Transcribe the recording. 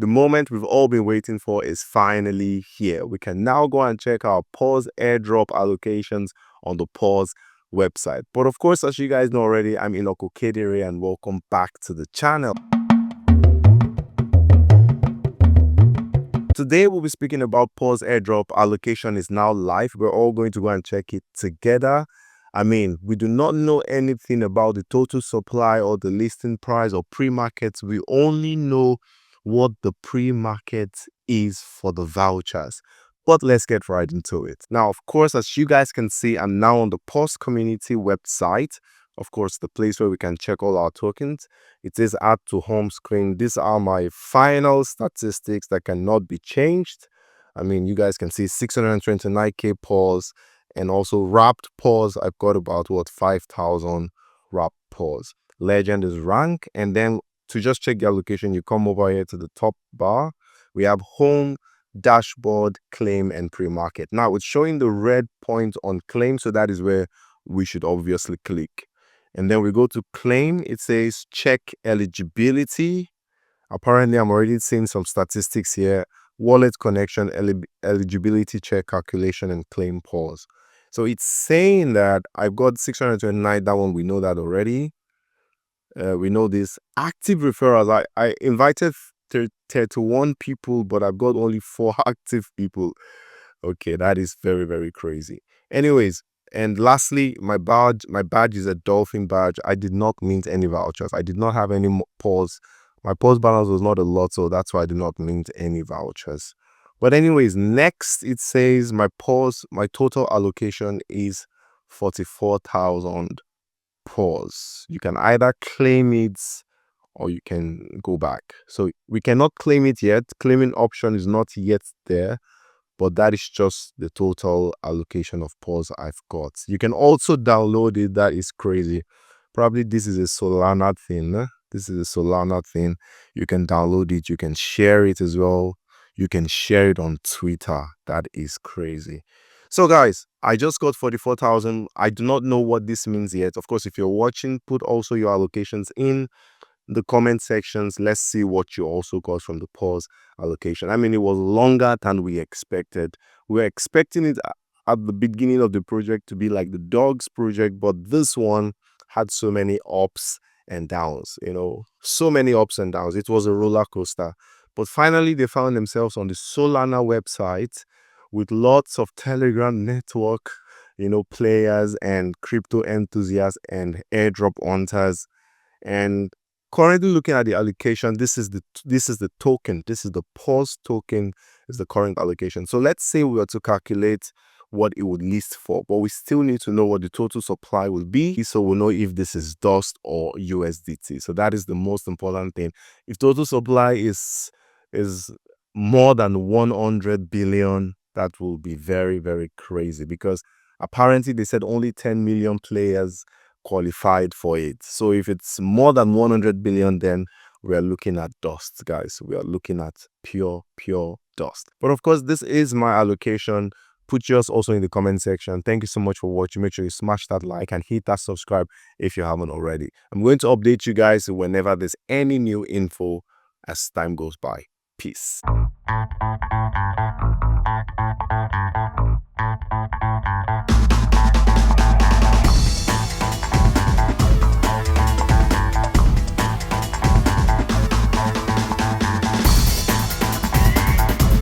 The moment we've all been waiting for is finally here. We can now go and check our PAWS airdrop allocations on the PAWS website. But of course, as you guys know already, I'm Inoko Kedere and welcome back to the channel. Today we'll be speaking about PAWS airdrop allocation is now live. We're all going to go and check it together. I mean, we do not know anything about the total supply or the listing price or pre-markets. We only know what the pre-market is for the vouchers. But let's get right into it. Now, of course, as you guys can see, I'm now on the PAWS community website. Of course, the place where we can check all our tokens. It is add to home screen. These are my final statistics that cannot be changed. I mean, you guys can see 629k PAWS and also wrapped PAWS. I've got about 5,000 wrapped PAWS. Legend is rank, and then to just check the allocation, you come over here to the top bar. We have home, dashboard, claim, and pre-market. Now it's showing the red point on claim, so that is where we should obviously click. And then we go to claim. It says check eligibility. Apparently, I'm already seeing some statistics here. Wallet connection, eligibility check, calculation, and claim PAWS. So it's saying that I've got 629. That one, we know that already. We know this. Active referrals. I invited 31 people, but I've got only 4 active people. Okay, that is very, very crazy. Anyways, and lastly, my badge is a dolphin badge. I did not mint any vouchers. I did not have any PAWS. My PAWS balance was not a lot, so that's why I did not mint any vouchers. But anyways, next it says my PAWS, my total allocation is 44,000 PAWS. You can either claim it or you can go back. So we cannot claim it yet. Claiming option is not yet there, but that is just the total allocation of PAWS I've got. You can also download it. That is crazy. Probably this is a Solana thing. This is a Solana thing. You can download it. You can share it as well. You can share it on Twitter. That is crazy. So guys, I just got 44,000. I do not know what this means yet. Of course, if you're watching, put also your allocations in the comment sections. Let's see what you also got from the PAWS allocation. I mean, it was longer than we expected. We were expecting it at the beginning of the project to be like the dogs project, but this one had so many ups and downs, so many ups and downs. It was a roller coaster. But finally, they found themselves on the Solana website with lots of Telegram network, players and crypto enthusiasts and airdrop hunters. And currently looking at the allocation, this is the token. This is the PAWS token is the current allocation. So let's say we were to calculate what it would list for, but we still need to know what the total supply will be, so we'll know if this is dust or USDT. So that is the most important thing. If total supply is more than 100 billion, that will be very, very crazy, because apparently they said only 10 million players qualified for it. So if it's more than 100 billion, then we are looking at dust, guys. We are looking at pure dust. But of course, this is my allocation. Put yours also in the comment section. Thank you so much for watching. Make sure you smash that like and hit that subscribe if you haven't already. I'm going to update you guys whenever there's any new info as time goes by. Peace.